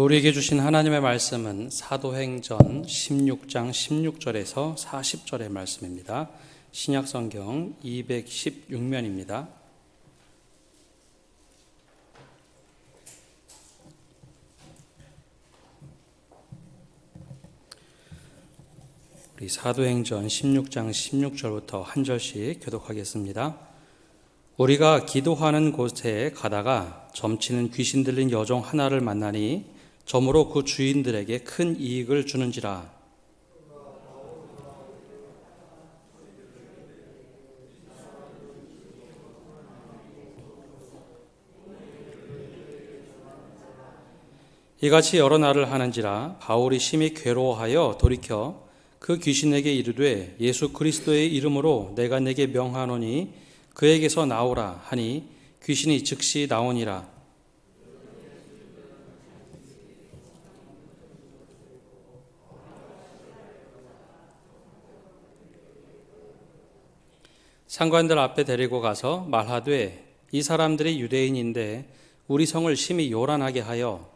우리에게 주신 하나님의 말씀은 사도행전 16장 16절에서 40절의 말씀입니다. 신약성경 216면입니다. 우리 사도행전 16장 16절부터 한 절씩 교독하겠습니다. 우리가 기도하는 곳에 가다가 점치는 귀신 들린 여종 하나를 만나니 점으로 그 주인들에게 큰 이익을 주는지라. 이같이 여러 날을 하는지라 바울이 심히 괴로워하여 돌이켜 그 귀신에게 이르되 예수 그리스도의 이름으로 내가 네게 명하노니 그에게서 나오라 하니 귀신이 즉시 나오니라. 상관들 앞에 데리고 가서 말하되 이 사람들이 유대인인데 우리 성을 심히 요란하게 하여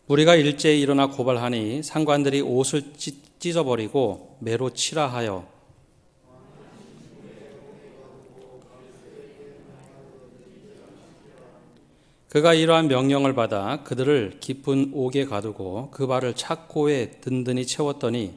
우리가 일제히 일어나 고발하니 상관들이 옷을 찢어버리고 매로 치라 하여 그가 이러한 명령을 받아 그들을 깊은 옥에 가두고 그 발을 착고에 든든히 채웠더니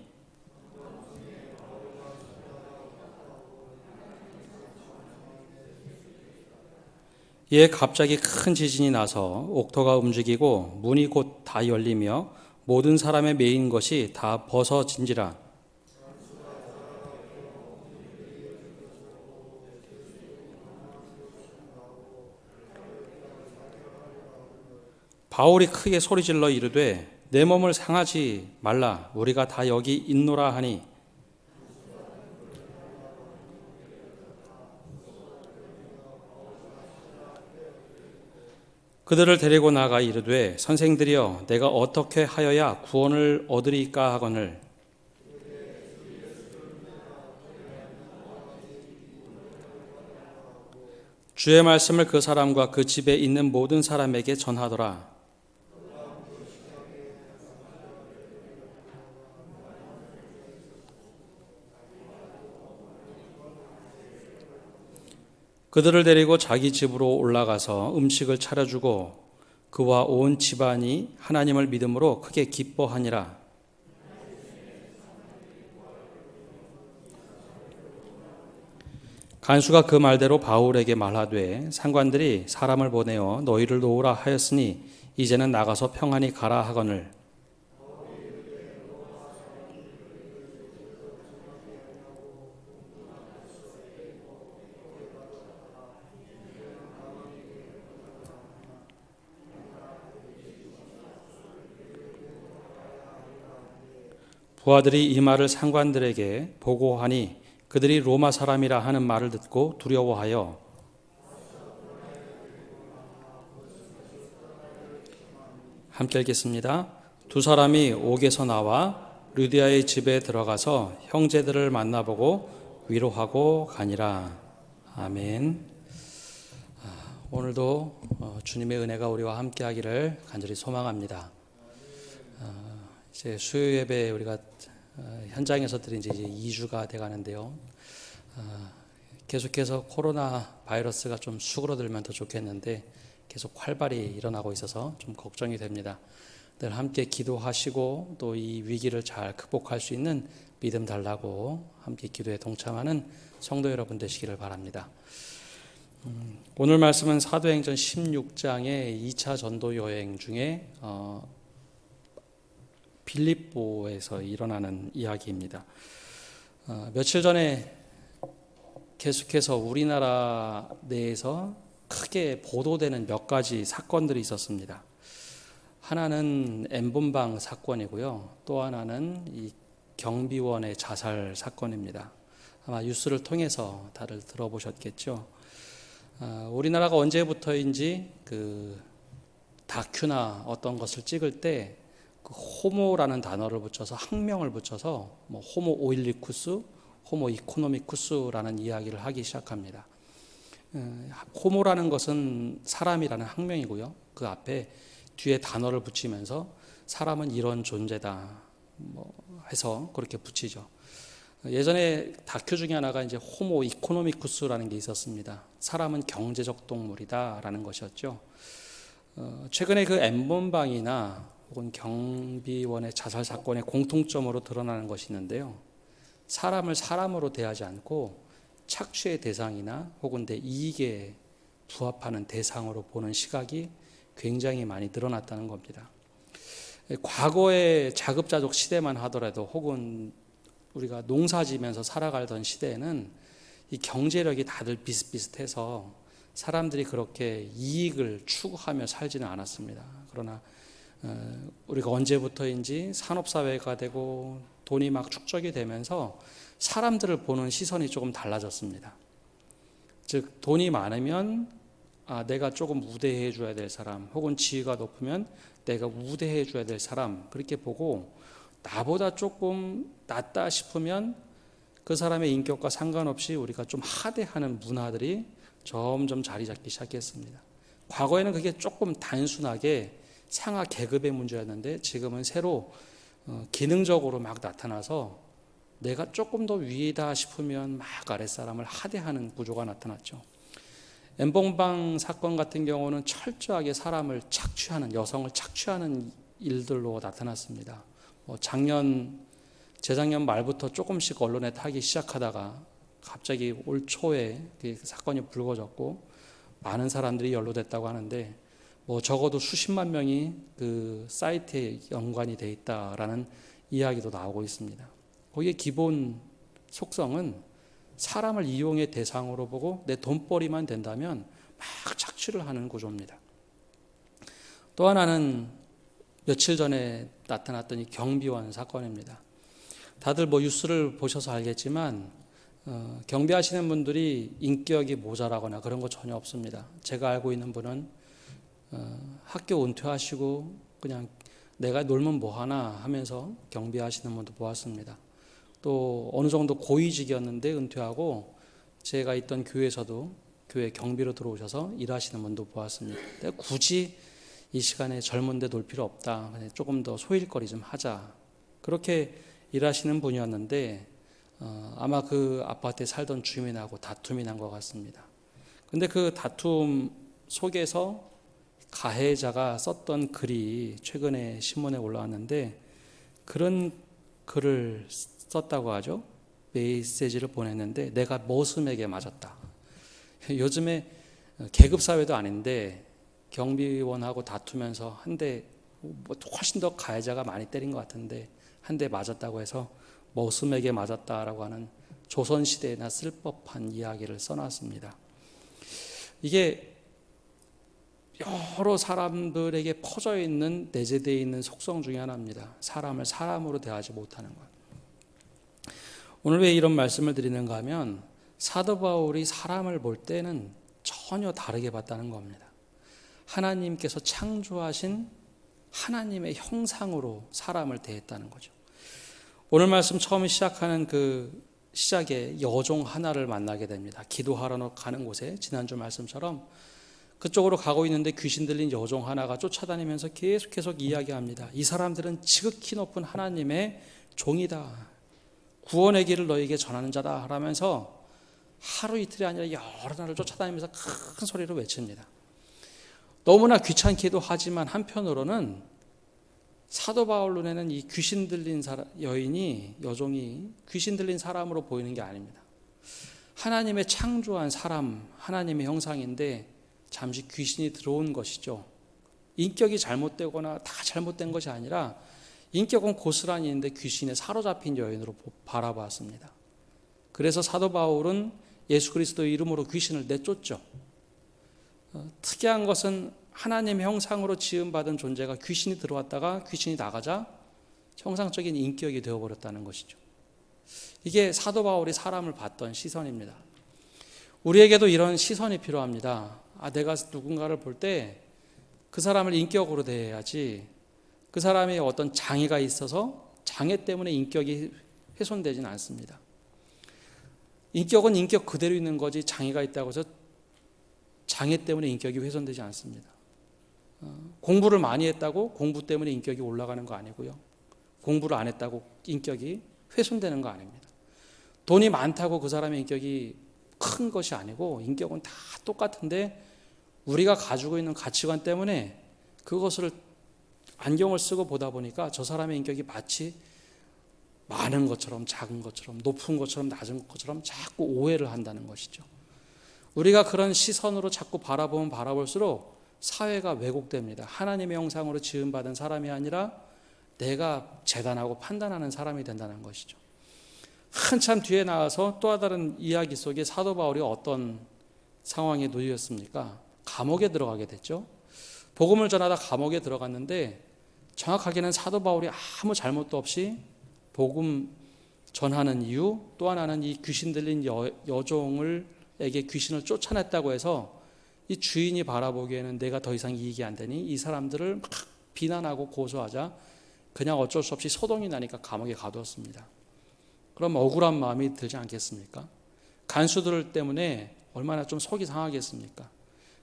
이에 갑자기 큰 지진이 나서 옥토가 움직이고 문이 곧 다 열리며 모든 사람의 매인 것이 다 벗어진지라. 바울이 크게 소리질러 이르되 내 몸을 상하지 말라 우리가 다 여기 있노라 하니 그들을 데리고 나가 이르되 선생들이여 내가 어떻게 하여야 구원을 얻으리까 하거늘 주의 말씀을 그 사람과 그 집에 있는 모든 사람에게 전하더라. 그들을 데리고 자기 집으로 올라가서 음식을 차려주고 그와 온 집안이 하나님을 믿음으로 크게 기뻐하니라. 간수가 그 말대로 바울에게 말하되 상관들이 사람을 보내어 너희를 놓으라 하였으니 이제는 나가서 평안히 가라 하거늘 부하들이 이 말을 상관들에게 보고하니 그들이 로마 사람이라 하는 말을 듣고 두려워하여 함께 읽겠습니다. 두 사람이 옥에서 나와 루디아의 집에 들어가서 형제들을 만나보고 위로하고 가니라. 아멘. 오늘도 주님의 은혜가 우리와 함께 하기를 간절히 소망합니다. 이제 수요 예배 우리가 현장에서 드린 지 이제 2주가 돼 가는데요. 계속해서 코로나 바이러스가 좀 수그러들면 더 좋겠는데 계속 활발히 일어나고 있어서 좀 걱정이 됩니다. 늘 함께 기도하시고 또 이 위기를 잘 극복할 수 있는 믿음 달라고 함께 기도에 동참하는 성도 여러분 되시기를 바랍니다. 오늘 말씀은 사도행전 16장의 2차 전도 여행 중에 빌립보에서 일어나는 이야기입니다. 며칠 전에 계속해서 우리나라 내에서 크게 보도되는 몇 가지 사건들이 있었습니다. 하나는 N번방 사건이고요. 또 하나는 이 경비원의 자살 사건입니다. 아마 뉴스를 통해서 다들 들어보셨겠죠. 우리나라가 언제부터인지 그 다큐나 어떤 것을 찍을 때 그 호모라는 단어를 붙여서 학명을 붙여서 뭐 호모 오일리쿠스, 호모 이코노미쿠스라는 이야기를 하기 시작합니다. 호모라는 것은 사람이라는 학명이고요. 그 앞에 뒤에 단어를 붙이면서 사람은 이런 존재다 해서 그렇게 붙이죠. 예전에 다큐 중에 하나가 이제 호모 이코노미쿠스라는 게 있었습니다. 사람은 경제적 동물이다라는 것이었죠. 최근에 그 N번방이나 혹은 경비원의 자살 사건의 공통점으로 드러나는 것이 있는데요. 사람을 사람으로 대하지 않고 착취의 대상이나 혹은 내 이익에 부합하는 대상으로 보는 시각이 굉장히 많이 늘어났다는 겁니다. 과거의 자급자족 시대만 하더라도 혹은 우리가 농사지면서 살아가던 시대에는 이 경제력이 다들 비슷비슷해서 사람들이 그렇게 이익을 추구하며 살지는 않았습니다. 그러나 우리가 언제부터인지 산업사회가 되고 돈이 막 축적이 되면서 사람들을 보는 시선이 조금 달라졌습니다. 즉 돈이 많으면 내가 조금 우대해 줘야 될 사람, 혹은 지위가 높으면 내가 우대해 줘야 될 사람, 그렇게 보고 나보다 조금 낫다 싶으면 그 사람의 인격과 상관없이 우리가 좀 하대하는 문화들이 점점 자리 잡기 시작했습니다. 과거에는 그게 조금 단순하게 상하 계급의 문제였는데 지금은 새로 기능적으로 막 나타나서 내가 조금 더 위이다 싶으면 막 아랫사람을 하대하는 구조가 나타났죠. N번방 사건 같은 경우는 철저하게 사람을 착취하는, 여성을 착취하는 일들로 나타났습니다. 재작년 말부터 조금씩 언론에 타기 시작하다가 갑자기 올 초에 그 사건이 불거졌고 많은 사람들이 연루됐다고 하는데 적어도 수십만 명이 그 사이트에 연관이 돼 있다라는 이야기도 나오고 있습니다. 거기에 기본 속성은 사람을 이용의 대상으로 보고 내 돈벌이만 된다면 막 착취를 하는 구조입니다. 또 하나는 며칠 전에 나타났던 이 경비원 사건입니다. 다들 뉴스를 보셔서 알겠지만 경비하시는 분들이 인격이 모자라거나 그런 거 전혀 없습니다. 제가 알고 있는 분은 학교 은퇴하시고 그냥 내가 놀면 뭐하나 하면서 경비하시는 분도 보았습니다. 또 어느 정도 고위직이었는데 은퇴하고 제가 있던 교회에서도 교회 경비로 들어오셔서 일하시는 분도 보았습니다. 굳이 이 시간에 젊은데 놀 필요 없다. 조금 더 소일거리 좀 하자. 그렇게 일하시는 분이었는데 아마 그 아파트에 살던 주민하고 다툼이 난 것 같습니다. 근데 그 다툼 속에서 가해자가 썼던 글이 최근에 신문에 올라왔는데 그런 글을 썼다고 하죠. 메시지를 보냈는데 내가 머슴에게 맞았다. 요즘에 계급사회도 아닌데 경비원하고 다투면서 한 대 훨씬 더 가해자가 많이 때린 것 같은데 한 대 맞았다고 해서 머슴에게 맞았다라고 하는 조선시대에나 쓸 법한 이야기를 써놨습니다. 이게 여러 사람들에게 퍼져 있는 내재되어 있는 속성 중에 하나입니다. 사람을 사람으로 대하지 못하는 것. 오늘 왜 이런 말씀을 드리는가 하면 사도 바울이 사람을 볼 때는 전혀 다르게 봤다는 겁니다. 하나님께서 창조하신 하나님의 형상으로 사람을 대했다는 거죠. 오늘 말씀 처음 시작하는 그 시작에 여종 하나를 만나게 됩니다. 기도하러 가는 곳에 지난주 말씀처럼 그쪽으로 가고 있는데 귀신 들린 여종 하나가 쫓아다니면서 계속 이야기합니다. 이 사람들은 지극히 높은 하나님의 종이다. 구원의 길을 너에게 전하는 자다 하면서 하루 이틀이 아니라 여러 날을 쫓아다니면서 큰 소리로 외칩니다. 너무나 귀찮기도 하지만 한편으로는 사도 바울 눈에는 이 귀신 들린 여종이 귀신 들린 사람으로 보이는 게 아닙니다. 하나님의 창조한 사람, 하나님의 형상인데 잠시 귀신이 들어온 것이죠. 인격이 잘못되거나 다 잘못된 것이 아니라 인격은 고스란히 있는데 귀신에 사로잡힌 여인으로 바라봤습니다. 그래서 사도 바울은 예수 그리스도의 이름으로 귀신을 내쫓죠. 특이한 것은 하나님의 형상으로 지음받은 존재가 귀신이 들어왔다가 귀신이 나가자 정상적인 인격이 되어버렸다는 것이죠. 이게 사도 바울이 사람을 봤던 시선입니다. 우리에게도 이런 시선이 필요합니다. 내가 누군가를 볼 때 그 사람을 인격으로 대해야지 그 사람이 어떤 장애가 있어서 장애 때문에 인격이 훼손되지는 않습니다. 인격은 인격 그대로 있는 거지 장애가 있다고 해서 장애 때문에 인격이 훼손되지 않습니다. 공부를 많이 했다고 공부 때문에 인격이 올라가는 거 아니고요. 공부를 안 했다고 인격이 훼손되는 거 아닙니다. 돈이 많다고 그 사람의 인격이 큰 것이 아니고 인격은 다 똑같은데 우리가 가지고 있는 가치관 때문에 그것을 안경을 쓰고 보다 보니까 저 사람의 인격이 마치 많은 것처럼 작은 것처럼 높은 것처럼 낮은 것처럼 자꾸 오해를 한다는 것이죠. 우리가 그런 시선으로 자꾸 바라보면 바라볼수록 사회가 왜곡됩니다. 하나님의 형상으로 지음받은 사람이 아니라 내가 재단하고 판단하는 사람이 된다는 것이죠. 한참 뒤에 나와서 또 다른 이야기 속에 사도 바울이 어떤 상황에 놓였습니까? 감옥에 들어가게 됐죠. 복음을 전하다 감옥에 들어갔는데 정확하게는 사도 바울이 아무 잘못도 없이 복음 전하는 이유, 또 하나는 이 귀신 들린 여종에게 귀신을 쫓아냈다고 해서 이 주인이 바라보기에는 내가 더 이상 이익이 안 되니 이 사람들을 막 비난하고 고소하자 그냥 어쩔 수 없이 소동이 나니까 감옥에 가두었습니다. 그럼 억울한 마음이 들지 않겠습니까? 간수들 때문에 얼마나 좀 속이 상하겠습니까?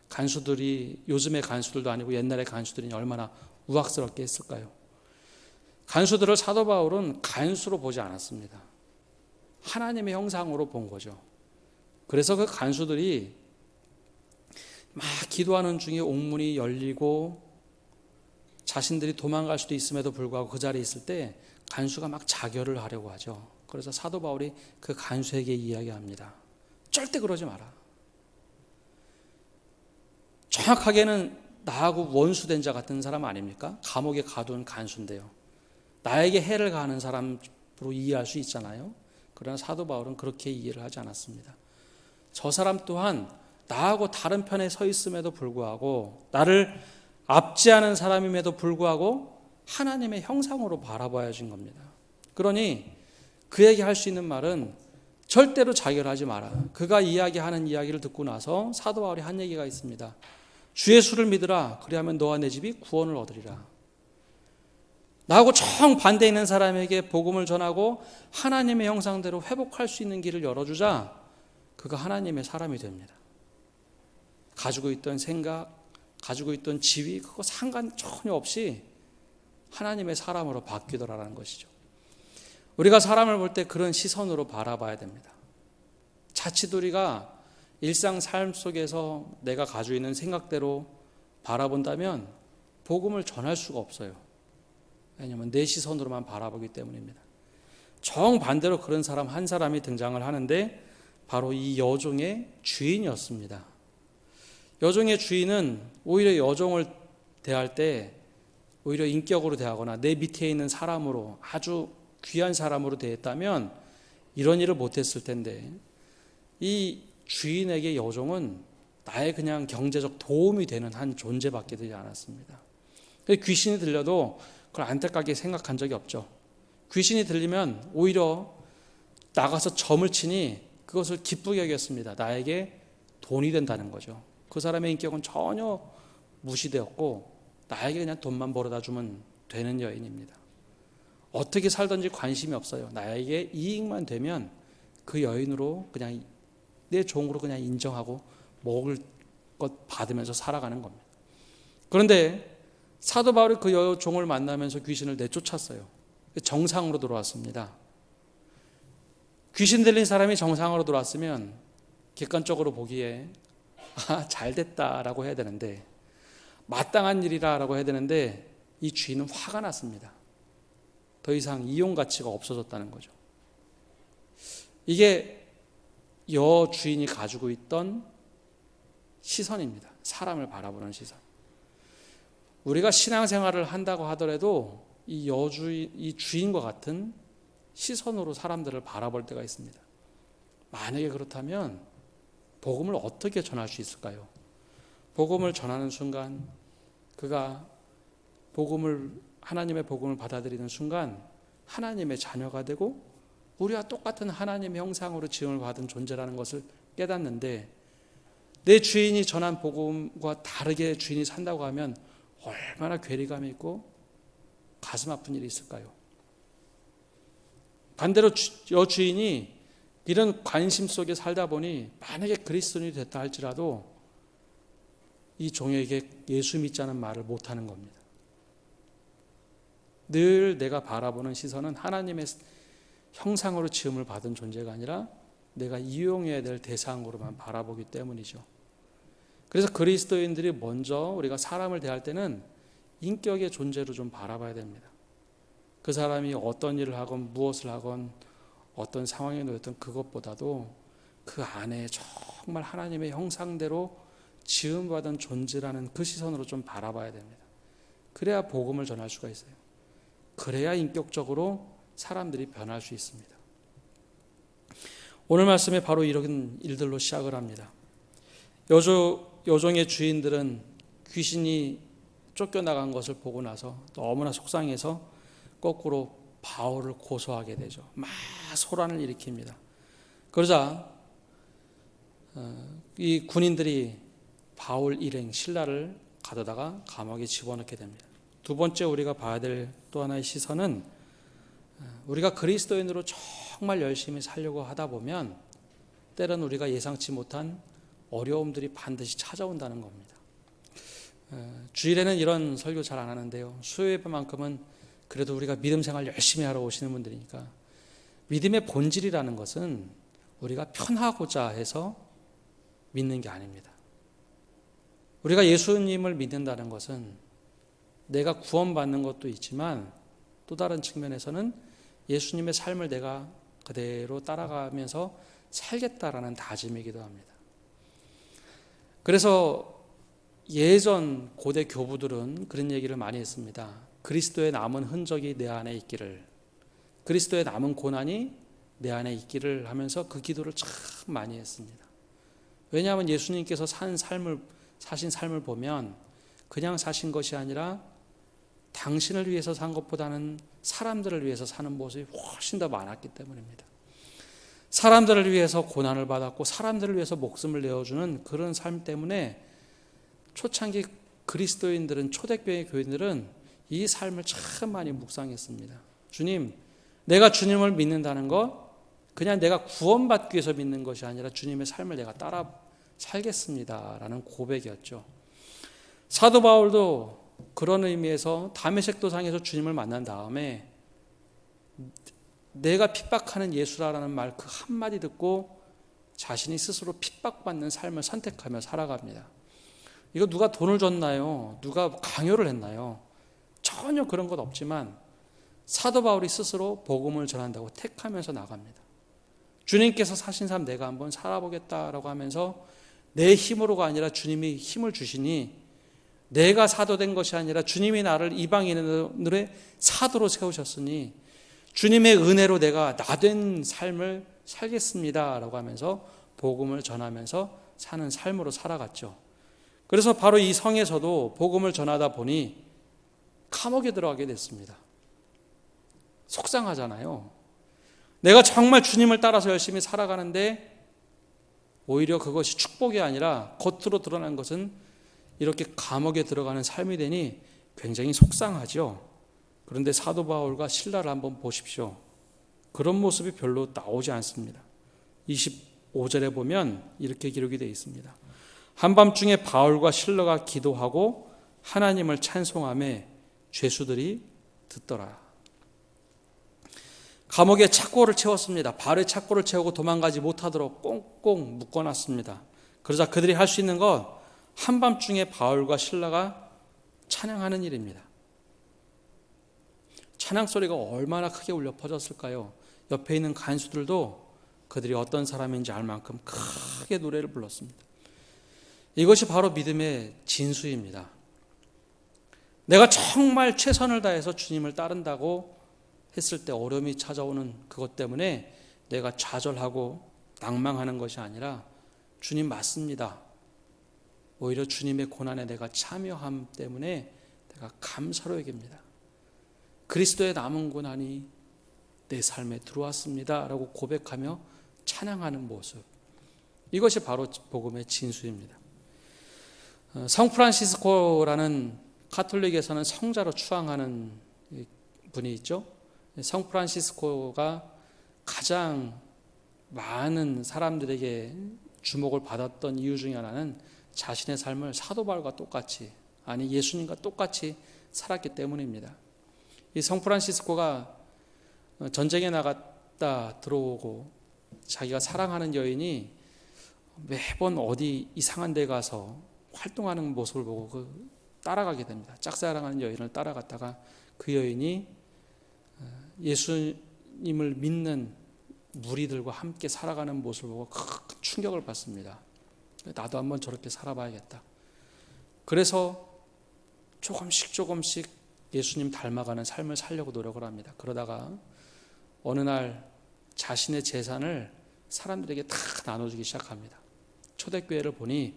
간수들이 요즘의 간수들도 아니고 옛날의 간수들이 얼마나 우악스럽게 했을까요? 간수들을 사도 바울은 간수로 보지 않았습니다. 하나님의 형상으로 본 거죠. 그래서 그 간수들이 막 기도하는 중에 옥문이 열리고 자신들이 도망갈 수도 있음에도 불구하고 그 자리에 있을 때 간수가 막 자결을 하려고 하죠. 그래서 사도 바울이 그 간수에게 이야기합니다. 절대 그러지 마라. 정확하게는 나하고 원수된 자 같은 사람 아닙니까? 감옥에 가둔 간수인데요. 나에게 해를 가하는 사람으로 이해할 수 있잖아요. 그러나 사도 바울은 그렇게 이해를 하지 않았습니다. 저 사람 또한 나하고 다른 편에 서 있음에도 불구하고 나를 압제하는 사람임에도 불구하고 하나님의 형상으로 바라봐야 하는 겁니다. 그러니 그에게 할 수 있는 말은 절대로 자결하지 마라. 그가 이야기하는 이야기를 듣고 나서 사도 바울이 한 얘기가 있습니다. 주 예수를 믿으라. 그리하면 너와 내 집이 구원을 얻으리라. 나하고 정반대에 있는 사람에게 복음을 전하고 하나님의 형상대로 회복할 수 있는 길을 열어주자 그가 하나님의 사람이 됩니다. 가지고 있던 생각, 가지고 있던 지위 그거 상관 전혀 없이 하나님의 사람으로 바뀌더라라는 것이죠. 우리가 사람을 볼 때 그런 시선으로 바라봐야 됩니다. 자칫 우리가 일상 삶 속에서 내가 가지고 있는 생각대로 바라본다면 복음을 전할 수가 없어요. 왜냐하면 내 시선으로만 바라보기 때문입니다. 정반대로 그런 사람 한 사람이 등장을 하는데 바로 이 여종의 주인이었습니다. 여종의 주인은 오히려 여종을 대할 때 오히려 인격으로 대하거나 내 밑에 있는 사람으로 아주 귀한 사람으로 대했다면 이런 일을 못했을 텐데 이 주인에게 여종은 나의 그냥 경제적 도움이 되는 한 존재밖에 되지 않았습니다. 귀신이 들려도 그걸 안타깝게 생각한 적이 없죠. 귀신이 들리면 오히려 나가서 점을 치니 그것을 기쁘게 여겼습니다. 나에게 돈이 된다는 거죠. 그 사람의 인격은 전혀 무시되었고 나에게 그냥 돈만 벌어다 주면 되는 여인입니다. 어떻게 살든지 관심이 없어요. 나에게 이익만 되면 그 여인으로 그냥 내 종으로 그냥 인정하고 먹을 것 받으면서 살아가는 겁니다. 그런데 사도 바울이 그 여종을 만나면서 귀신을 내쫓았어요. 정상으로 돌아왔습니다. 귀신 들린 사람이 정상으로 돌아왔으면 객관적으로 보기에 잘 됐다라고 해야 되는데 마땅한 일이라고 해야 되는데 이 주인은 화가 났습니다. 더 이상 이용 가치가 없어졌다는 거죠. 이게 여주인이 가지고 있던 시선입니다. 사람을 바라보는 시선. 우리가 신앙생활을 한다고 하더라도 이 주인과 같은 시선으로 사람들을 바라볼 때가 있습니다. 만약에 그렇다면 복음을 어떻게 전할 수 있을까요? 복음을 전하는 순간 그가 하나님의 복음을 받아들이는 순간 하나님의 자녀가 되고 우리와 똑같은 하나님의 형상으로 지음을 받은 존재라는 것을 깨닫는데 내 주인이 전한 복음과 다르게 주인이 산다고 하면 얼마나 괴리감이 있고 가슴 아픈 일이 있을까요? 반대로 여주인이 이런 관심 속에 살다 보니 만약에 그리스도인이 됐다 할지라도 이 종에게 예수 믿자는 말을 못하는 겁니다. 늘 내가 바라보는 시선은 하나님의 형상으로 지음을 받은 존재가 아니라 내가 이용해야 될 대상으로만 바라보기 때문이죠. 그래서 그리스도인들이 먼저 우리가 사람을 대할 때는 인격의 존재로 좀 바라봐야 됩니다. 그 사람이 어떤 일을 하건 무엇을 하건 어떤 상황에 놓였던 그것보다도 그 안에 정말 하나님의 형상대로 지음받은 존재라는 그 시선으로 좀 바라봐야 됩니다. 그래야 복음을 전할 수가 있어요. 그래야 인격적으로 사람들이 변할 수 있습니다. 오늘 말씀에 바로 이런 일들로 시작을 합니다. 여종의 주인들은 귀신이 쫓겨나간 것을 보고 나서 너무나 속상해서 거꾸로 바울을 고소하게 되죠. 막 소란을 일으킵니다. 그러자 이 군인들이 바울 일행 신라를 가져다가 감옥에 집어넣게 됩니다. 두 번째 우리가 봐야 될 또 하나의 시선은 우리가 그리스도인으로 정말 열심히 살려고 하다 보면 때론 우리가 예상치 못한 어려움들이 반드시 찾아온다는 겁니다. 주일에는 이런 설교 잘 안 하는데요. 수요예배만큼은 그래도 우리가 믿음 생활 열심히 하러 오시는 분들이니까 믿음의 본질이라는 것은 우리가 편하고자 해서 믿는 게 아닙니다. 우리가 예수님을 믿는다는 것은 내가 구원받는 것도 있지만 또 다른 측면에서는 예수님의 삶을 내가 그대로 따라가면서 살겠다라는 다짐이기도 합니다. 그래서 예전 고대 교부들은 그런 얘기를 많이 했습니다. 그리스도의 남은 흔적이 내 안에 있기를, 그리스도의 남은 고난이 내 안에 있기를 하면서 그 기도를 참 많이 했습니다. 왜냐하면 예수님께서 사신 삶을 보면 그냥 사신 것이 아니라 당신을 위해서 산 것보다는 사람들을 위해서 사는 모습이 훨씬 더 많았기 때문입니다. 사람들을 위해서 고난을 받았고 사람들을 위해서 목숨을 내어주는 그런 삶 때문에 초창기 그리스도인들은, 초대교회 교인들은 이 삶을 참 많이 묵상했습니다. 주님, 내가 주님을 믿는다는 것 그냥 내가 구원받기 위해서 믿는 것이 아니라 주님의 삶을 내가 따라 살겠습니다 라는 고백이었죠. 사도 바울도 그런 의미에서 다메섹 도상에서 주님을 만난 다음에 내가 핍박하는 예수라는 말 그 한마디 듣고 자신이 스스로 핍박받는 삶을 선택하며 살아갑니다. 이거 누가 돈을 줬나요? 누가 강요를 했나요? 전혀 그런 것 없지만 사도 바울이 스스로 복음을 전한다고 택하면서 나갑니다. 주님께서 사신 삶 내가 한번 살아보겠다라고 하면서 내 힘으로가 아니라 주님이 힘을 주시니 내가 사도된 것이 아니라 주님이 나를 이방인들의 사도로 세우셨으니 주님의 은혜로 내가 나된 삶을 살겠습니다 라고 하면서 복음을 전하면서 사는 삶으로 살아갔죠. 그래서 바로 이 성에서도 복음을 전하다 보니 감옥에 들어가게 됐습니다. 속상하잖아요. 내가 정말 주님을 따라서 열심히 살아가는데 오히려 그것이 축복이 아니라 겉으로 드러난 것은 이렇게 감옥에 들어가는 삶이 되니 굉장히 속상하죠. 그런데 사도 바울과 실라를 한번 보십시오. 그런 모습이 별로 나오지 않습니다. 25절에 보면 이렇게 기록이 되어 있습니다. 한밤중에 바울과 실라가 기도하고 하나님을 찬송하며 죄수들이 듣더라. 감옥에 착고를 채웠습니다. 발에 착고를 채우고 도망가지 못하도록 꽁꽁 묶어놨습니다. 그러자 그들이 할 수 있는 것 한밤중에 바울과 실라가 찬양하는 일입니다. 찬양 소리가 얼마나 크게 울려 퍼졌을까요? 옆에 있는 간수들도 그들이 어떤 사람인지 알 만큼 크게 노래를 불렀습니다. 이것이 바로 믿음의 진수입니다. 내가 정말 최선을 다해서 주님을 따른다고 했을 때 어려움이 찾아오는 그것 때문에 내가 좌절하고 낭망하는 것이 아니라 주님 맞습니다. 오히려 주님의 고난에 내가 참여함 때문에 내가 감사로 여깁니다. 그리스도의 남은 고난이 내 삶에 들어왔습니다 라고 고백하며 찬양하는 모습, 이것이 바로 복음의 진수입니다. 성 프란시스코라는 가톨릭에서는 성자로 추앙하는 분이 있죠. 성 프란시스코가 가장 많은 사람들에게 주목을 받았던 이유 중에 하나는 자신의 삶을 사도 바울과 똑같이, 아니 예수님과 똑같이 살았기 때문입니다. 이 성 프란시스코가 전쟁에 나갔다 들어오고 자기가 사랑하는 여인이 매번 어디 이상한 데 가서 활동하는 모습을 보고 따라가게 됩니다. 짝사랑하는 여인을 따라갔다가 그 여인이 예수님을 믿는 무리들과 함께 살아가는 모습을 보고 큰 충격을 받습니다. 나도 한번 저렇게 살아봐야겠다. 그래서 조금씩 예수님 닮아가는 삶을 살려고 노력을 합니다. 그러다가 어느 날 자신의 재산을 사람들에게 다 나눠주기 시작합니다. 초대교회를 보니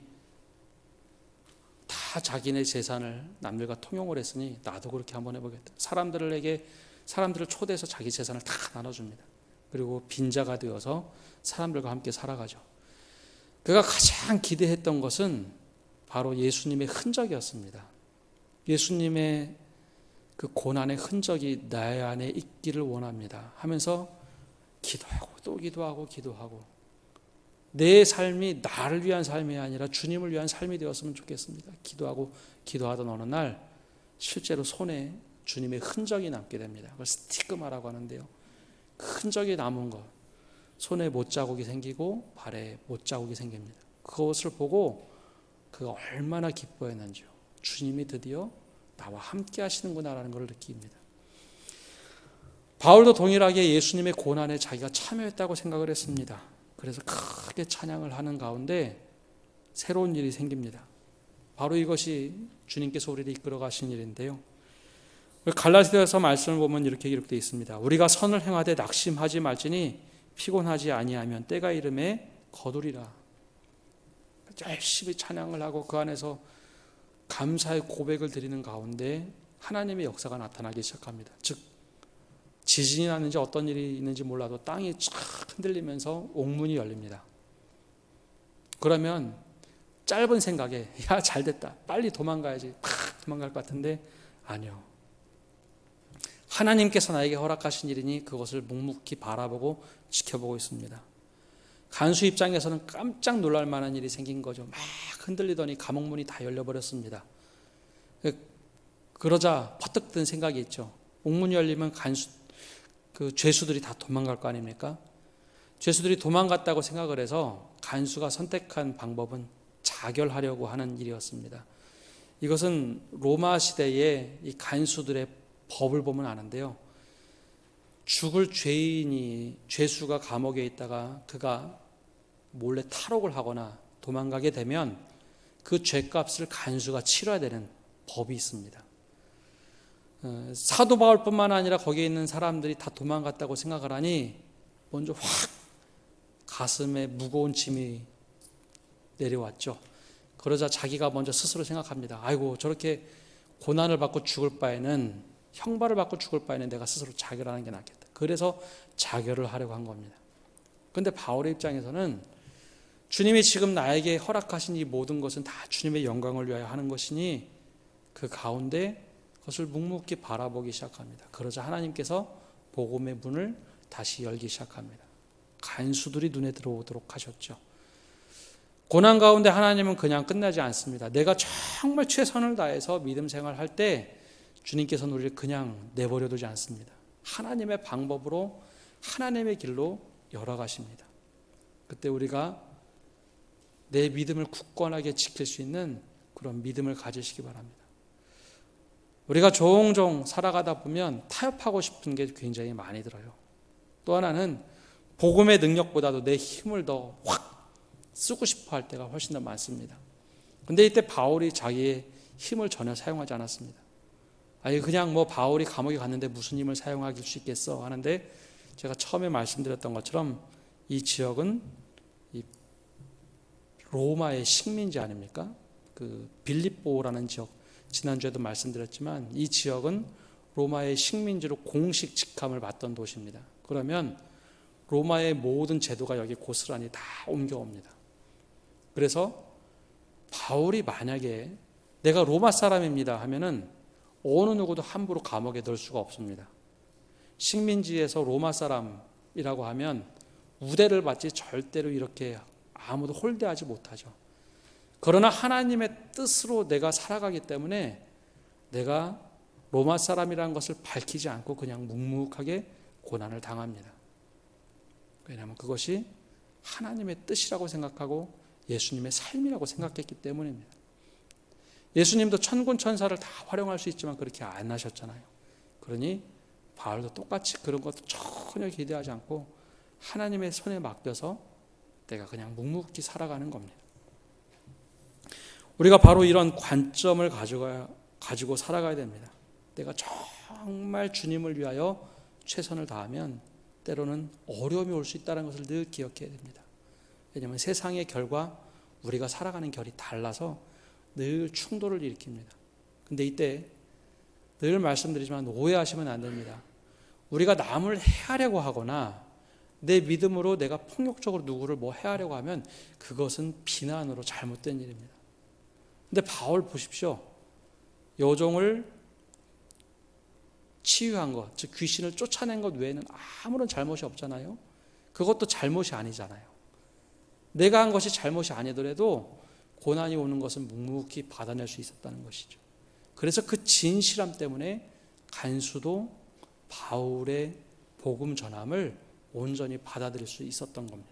다 자기네 재산을 남들과 통용을 했으니 나도 그렇게 한번 해보겠다. 사람들을 초대해서 자기 재산을 다 나눠줍니다. 그리고 빈자가 되어서 사람들과 함께 살아가죠. 그가 가장 기대했던 것은 바로 예수님의 흔적이었습니다. 예수님의 그 고난의 흔적이 나의 안에 있기를 원합니다 하면서 기도하고 또 기도하고 내 삶이 나를 위한 삶이 아니라 주님을 위한 삶이 되었으면 좋겠습니다. 기도하던 어느 날 실제로 손에 주님의 흔적이 남게 됩니다. 그걸 스티그마라고 하는데요. 그 흔적이 남은 것, 손에 못자국이 생기고 발에 못자국이 생깁니다. 그것을 보고 그가 얼마나 기뻐했는지요. 주님이 드디어 나와 함께 하시는구나라는 걸 느낍니다. 바울도 동일하게 예수님의 고난에 자기가 참여했다고 생각을 했습니다. 그래서 크게 찬양을 하는 가운데 새로운 일이 생깁니다. 바로 이것이 주님께서 우리를 이끌어 가신 일인데요. 갈라디아서 말씀을 보면 이렇게 기록되어 있습니다. 우리가 선을 행하되 낙심하지 말지니 피곤하지 아니하면 때가 이름에 거두리라. 열심히 찬양을 하고 그 안에서 감사의 고백을 드리는 가운데 하나님의 역사가 나타나기 시작합니다. 즉 지진이 나는지 어떤 일이 있는지 몰라도 땅이 쫙 흔들리면서 옥문이 열립니다. 그러면 짧은 생각에 야 잘됐다 빨리 도망가야지 팍 도망갈 것 같은데 아니요. 하나님께서 나에게 허락하신 일이니 그것을 묵묵히 바라보고 지켜보고 있습니다. 간수 입장에서는 깜짝 놀랄 만한 일이 생긴 거죠. 막 흔들리더니 감옥문이 다 열려버렸습니다. 그러자 퍼뜩 든 생각이 있죠. 옥문이 열리면 죄수들이 다 도망갈 거 아닙니까? 죄수들이 도망갔다고 생각을 해서 간수가 선택한 방법은 자결하려고 하는 일이었습니다. 이것은 로마 시대의 이 간수들의 법을 보면 아는데요. 죽을 죄수가 감옥에 있다가 그가 몰래 탈옥을 하거나 도망가게 되면 그 죄값을 간수가 치러야 되는 법이 있습니다. 사도 바울뿐만 아니라 거기에 있는 사람들이 다 도망갔다고 생각을 하니 먼저 확 가슴에 무거운 짐이 내려왔죠. 그러자 자기가 먼저 스스로 생각합니다. 아이고 저렇게 고난을 받고 죽을 바에는 형벌을 받고 죽을 바에는 내가 스스로 자결하는 게 낫겠다. 그래서 자결을 하려고 한 겁니다. 그런데 바울의 입장에서는 주님이 지금 나에게 허락하신 이 모든 것은 다 주님의 영광을 위하여 하는 것이니 그 가운데 그것을 묵묵히 바라보기 시작합니다. 그러자 하나님께서 복음의 문을 다시 열기 시작합니다. 간수들이 눈에 들어오도록 하셨죠. 고난 가운데 하나님은 그냥 끝나지 않습니다. 내가 정말 최선을 다해서 믿음 생활할 때 주님께서는 우리를 그냥 내버려 두지 않습니다. 하나님의 방법으로 하나님의 길로 열어가십니다. 그때 우리가 내 믿음을 굳건하게 지킬 수 있는 그런 믿음을 가지시기 바랍니다. 우리가 종종 살아가다 보면 타협하고 싶은 게 굉장히 많이 들어요. 또 하나는 복음의 능력보다도 내 힘을 더 확 쓰고 싶어 할 때가 훨씬 더 많습니다. 그런데 이때 바울이 자기의 힘을 전혀 사용하지 않았습니다. 아니 그냥 바울이 감옥에 갔는데 무슨 힘을 사용할 수 있겠어 하는데 제가 처음에 말씀드렸던 것처럼 이 지역은 이 로마의 식민지 아닙니까? 그 빌립보라는 지역 지난주에도 말씀드렸지만 이 지역은 로마의 식민지로 공식 직함을 받던 도시입니다. 그러면 로마의 모든 제도가 여기 고스란히 다 옮겨옵니다. 그래서 바울이 만약에 내가 로마 사람입니다 하면은 어느 누구도 함부로 감옥에 넣을 수가 없습니다. 식민지에서 로마 사람이라고 하면 우대를 받지 절대로 이렇게 아무도 홀대하지 못하죠. 그러나 하나님의 뜻으로 내가 살아가기 때문에 내가 로마 사람이라는 것을 밝히지 않고 그냥 묵묵하게 고난을 당합니다. 왜냐하면 그것이 하나님의 뜻이라고 생각하고 예수님의 삶이라고 생각했기 때문입니다. 예수님도 천군 천사를 다 활용할 수 있지만 그렇게 안 하셨잖아요. 그러니 바울도 똑같이 그런 것도 전혀 기대하지 않고 하나님의 손에 맡겨서 내가 그냥 묵묵히 살아가는 겁니다. 우리가 바로 이런 관점을 가지고 살아가야 됩니다. 내가 정말 주님을 위하여 최선을 다하면 때로는 어려움이 올 수 있다는 것을 늘 기억해야 됩니다. 왜냐하면 세상의 결과 우리가 살아가는 결이 달라서 늘 충돌을 일으킵니다. 근데 이때 늘 말씀드리지만 오해하시면 안 됩니다. 우리가 남을 해하려고 하거나 내 믿음으로 내가 폭력적으로 누구를 뭐 해하려고 하면 그것은 비난으로 잘못된 일입니다. 근데 바울 보십시오. 여종을 치유한 것, 즉 귀신을 쫓아낸 것 외에는 아무런 잘못이 없잖아요. 그것도 잘못이 아니잖아요. 내가 한 것이 잘못이 아니더라도 고난이 오는 것은 묵묵히 받아낼 수 있었다는 것이죠. 그래서 그 진실함 때문에 간수도 바울의 복음 전함을 온전히 받아들일 수 있었던 겁니다.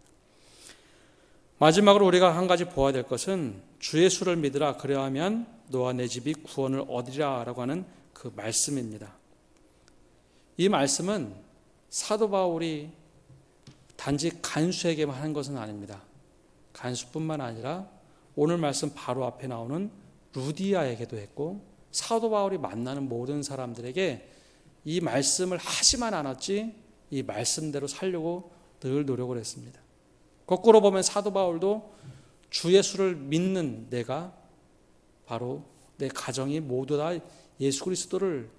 마지막으로 우리가 한 가지 보아야 될 것은 주 예수를 믿으라 그리하면 너와 내 집이 구원을 얻으리라 라고 하는 그 말씀입니다. 이 말씀은 사도 바울이 단지 간수에게만 하는 것은 아닙니다. 간수뿐만 아니라 오늘 말씀 바로 앞에 나오는 루디아에게도 했고 사도 바울이 만나는 모든 사람들에게 이 말씀을 하지만 않았지 이 말씀대로 살려고 늘 노력을 했습니다. 거꾸로 보면 사도 바울도 주 예수를 믿는 내가 바로 내 가정이 모두 다 예수 그리스도를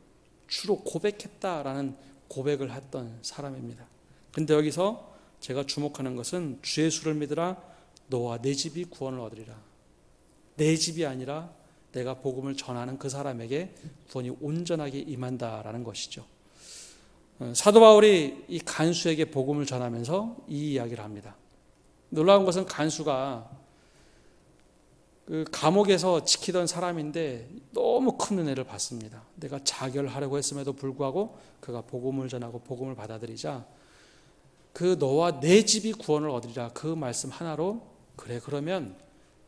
주로 고백했다라는 고백을 했던 사람입니다. 그런데 여기서 제가 주목하는 것은 주 예수를 믿으라 너와 내 집이 구원을 얻으리라. 내 집이 아니라 내가 복음을 전하는 그 사람에게 구원이 온전하게 임한다라는 것이죠. 사도 바울이 이 간수에게 복음을 전하면서 이 이야기를 합니다. 놀라운 것은 간수가 그 감옥에서 지키던 사람인데 너무 큰 은혜를 받습니다. 내가 자결하려고 했음에도 불구하고 그가 복음을 전하고 복음을 받아들이자 그 너와 내 집이 구원을 얻으리라 그 말씀 하나로 그래 그러면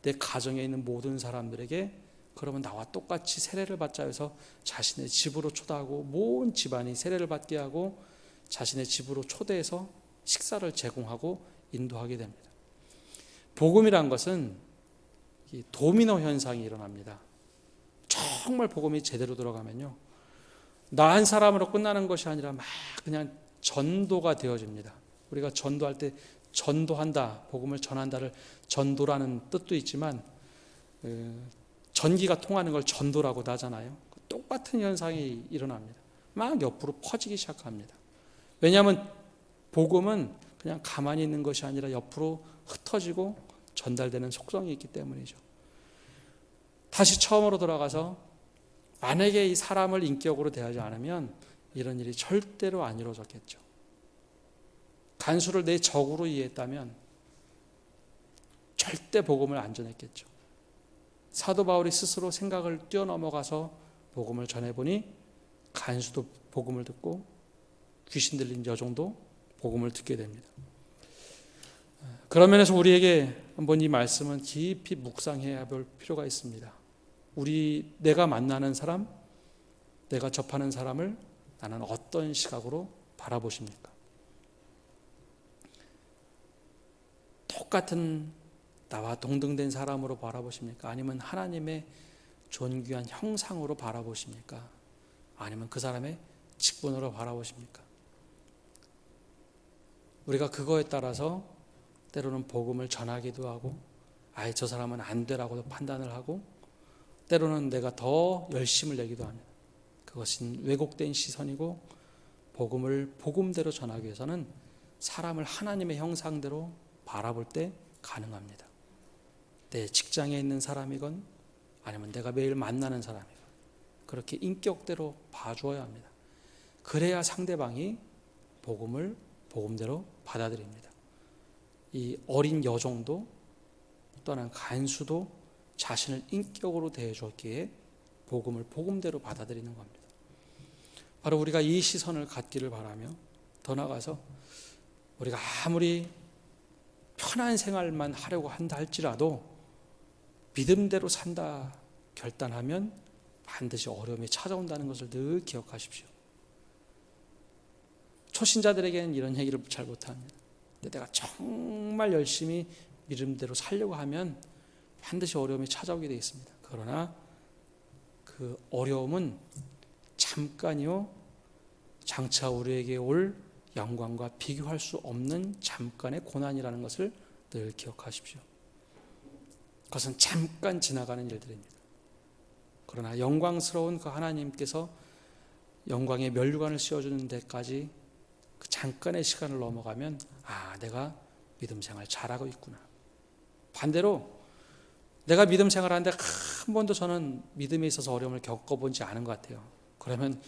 내 가정에 있는 모든 사람들에게 그러면 나와 똑같이 세례를 받자 해서 자신의 집으로 초대하고 모든 집안이 세례를 받게 하고 자신의 집으로 초대해서 식사를 제공하고 인도하게 됩니다. 복음이란 것은 이 도미노 현상이 일어납니다. 정말 복음이 제대로 들어가면요. 나 한 사람으로 끝나는 것이 아니라 막 그냥 전도가 되어집니다. 우리가 전도할 때 전도한다, 복음을 전한다를 전도라는 뜻도 있지만 전기가 통하는 걸 전도라고도 하잖아요. 똑같은 현상이 일어납니다. 막 옆으로 퍼지기 시작합니다. 왜냐하면 복음은 그냥 가만히 있는 것이 아니라 옆으로 흩어지고 전달되는 속성이 있기 때문이죠. 다시 처음으로 돌아가서 만약에 이 사람을 인격으로 대하지 않으면 이런 일이 절대로 안 이루어졌겠죠. 간수를 내 적으로 이해했다면 절대 복음을 안 전했겠죠. 사도 바울이 스스로 생각을 뛰어넘어가서 복음을 전해보니 간수도 복음을 듣고 귀신 들린 여종도 복음을 듣게 됩니다. 그런 면에서 우리에게 한번 이 말씀은 깊이 묵상해야 볼 필요가 있습니다. 내가 만나는 사람, 내가 접하는 사람을 나는 어떤 시각으로 바라보십니까? 똑같은 나와 동등된 사람으로 바라보십니까? 아니면 하나님의 존귀한 형상으로 바라보십니까? 아니면 그 사람의 직분으로 바라보십니까? 우리가 그거에 따라서 때로는 복음을 전하기도 하고 아예 저 사람은 안 되라고도 판단을 하고 때로는 내가 더 열심을 내기도 합니다. 그것은 왜곡된 시선이고 복음을 복음대로 전하기 위해서는 사람을 하나님의 형상대로 바라볼 때 가능합니다. 내 직장에 있는 사람이건 아니면 내가 매일 만나는 사람이건 그렇게 인격대로 봐주어야 합니다. 그래야 상대방이 복음을 복음대로 받아들입니다. 이 어린 여종도 또한 간수도 자신을 인격으로 대해줬기에 복음을 복음대로 받아들이는 겁니다. 바로 우리가 이 시선을 갖기를 바라며, 더 나아가서 우리가 아무리 편한 생활만 하려고 한다 할지라도 믿음대로 산다 결단하면 반드시 어려움이 찾아온다는 것을 늘 기억하십시오. 초신자들에게는 이런 얘기를 잘 못합니다. 근데 내가 정말 열심히 믿음대로 살려고 하면 반드시 어려움이 찾아오게 되어 있습니다. 그러나 그 어려움은 잠깐이요, 장차 우리에게 올 영광과 비교할 수 없는 잠깐의 고난이라는 것을 늘 기억하십시오. 그것은 잠깐 지나가는 일들입니다. 그러나 영광스러운 그 하나님께서 영광의 면류관을 씌워주는 데까지 그 잠깐의 시간을 넘어가면 내가 믿음 생활 잘하고 있구나. 반대로 내가 믿음 생활하는데 한 번도 저는 믿음에 있어서 어려움을 겪어보지 않은 것 같아요. 그러면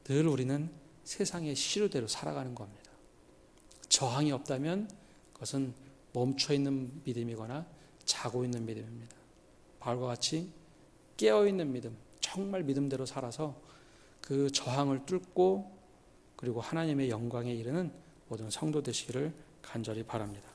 늘 우리는 세상의 시류대로 살아가는 겁니다. 저항이 없다면 그것은 멈춰있는 믿음이거나 자고 있는 믿음입니다. 바울과 같이 깨어있는 믿음, 정말 믿음대로 살아서 그 저항을 뚫고 그리고 하나님의 영광에 이르는 모든 성도 되시기를 간절히 바랍니다.